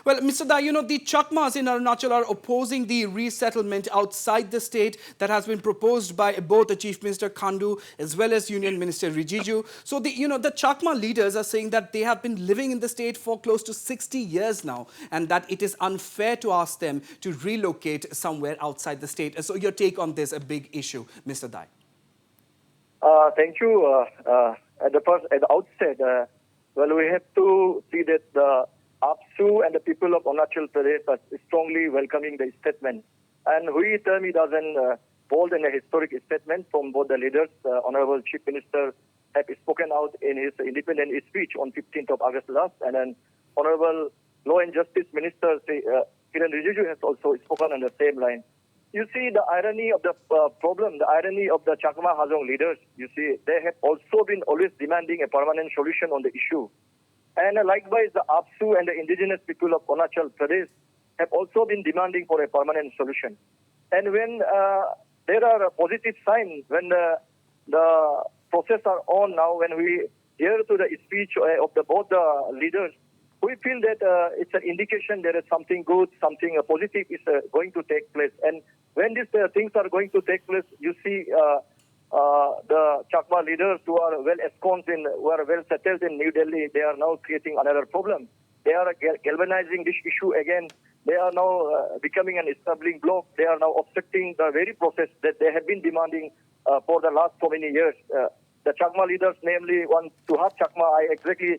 Well, Mr. Dai, the Chakmas in Arunachal are opposing the resettlement outside the state that has been proposed by both the Chief Minister Khandu as well as Union Minister Rijiju. So the Chakma leaders are saying that they have been living in the state for close to 60 years now, and that it is unfair to ask them to relocate somewhere outside the state. So your take on this, a big issue, Mr. Dai. Thank you. At the outset, well, we have to see that the AAPSU and the people of Arunachal Pradesh are strongly welcoming the statement. And we term it as an bold and a historic statement from both the leaders. Honorable Chief Minister have spoken out in his independent speech on 15th of August last, and then Honorable Law and Justice Minister Kiren Rijiju has also spoken on the same line. You see the irony of the problem, the irony of the Chakma Hajong leaders. You see, they have also been always demanding a permanent solution on the issue. And likewise, the AAPSU and the indigenous people of Arunachal Pradesh have also been demanding for a permanent solution. And when there are positive signs, when the process are on now, when we hear to the speech of both the leaders, we feel that it's an indication there is something good, something positive is going to take place. And when these things are going to take place, you see the Chakma leaders who are well ensconced who are well settled in New Delhi, they are now creating another problem. They are galvanizing this issue again. They are now becoming an stumbling block. They are now obstructing the very process that they have been demanding for the last so many years. The Chakma leaders, namely, want to have Chakma.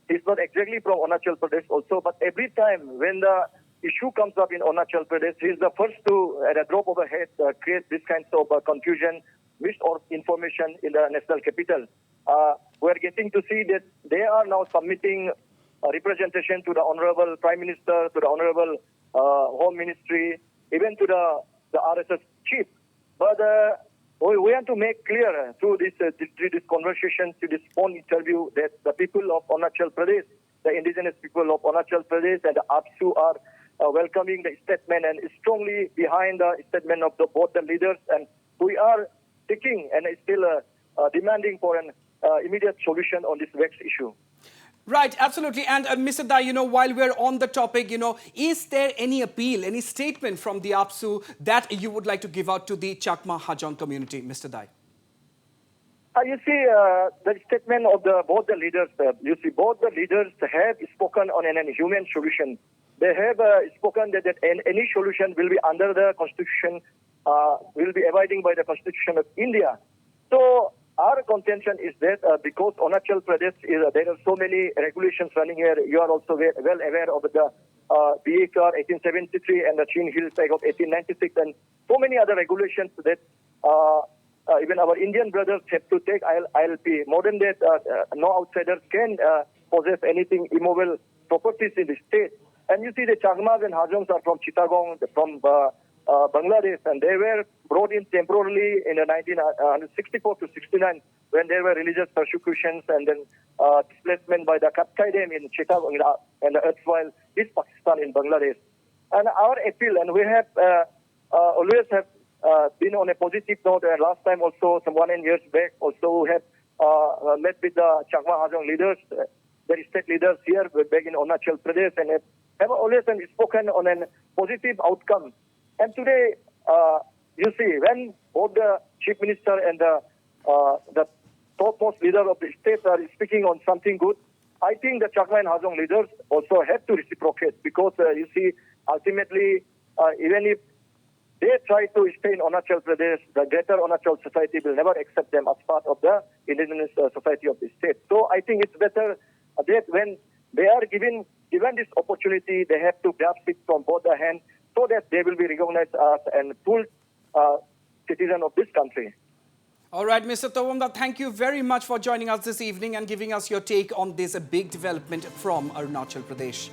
It's not exactly from Arunachal Pradesh also, but every time when the issue comes up in Arunachal Pradesh, he is the first to, at a drop of a hat, create this kind of confusion, misinformation in the national capital. We are getting to see that they are now submitting representation to the Honorable Prime Minister, to the Honorable Home Ministry, even to the RSS chief. But we want to make clear through this conversation, to this phone interview, that the people of Arunachal Pradesh, the indigenous people of Arunachal Pradesh and the AAPSU are welcoming the statement and strongly behind the statement of both the leaders. And we are seeking and still demanding for an immediate solution on this vexed issue. Right, absolutely. And Mr. Dai, while we're on the topic, is there any appeal, any statement from the AAPSU that you would like to give out to the Chakma Hajong community, Mr. Dai? You see, the statement of both the leaders, both the leaders have spoken on an inhuman solution. They have spoken that any solution will be under the Constitution, will be abiding by the Constitution of India. So our contention is that because Arunachal Pradesh, there are so many regulations running here. You are also well aware of the BHR 1873 and the Chin Hills Act of 1896 and so many other regulations that even our Indian brothers have to take ILP. More than that, no outsiders can possess anything immovable properties in the state. And you see the Chakmas and Hajongs are from Chittagong, from Bangladesh, and they were brought in temporarily in 1964 to 69 when there were religious persecutions and then displacement by the Kapkaidem in Chittagong and the erstwhile East Pakistan in Bangladesh. And our appeal, and we have always have been on a positive note. Last time also, some 1 years back, also we have met with the Chakma Hajong leaders, the state leaders here back in Arunachal Pradesh, and have always spoken on a positive outcome. And today, you see, when both the Chief Minister and the topmost leader of the state are speaking on something good, I think the Chakma and Hajong leaders also have to reciprocate because, you see, ultimately, even if they try to stay in Arunachal Pradesh, the greater Arunachal society will never accept them as part of the indigenous society of the state. So I think it's better that when they are given this opportunity, they have to grasp it from both the hands so that they will be recognized as a full citizen of this country. All right, Mr. Tobom, thank you very much for joining us this evening and giving us your take on this big development from Arunachal Pradesh.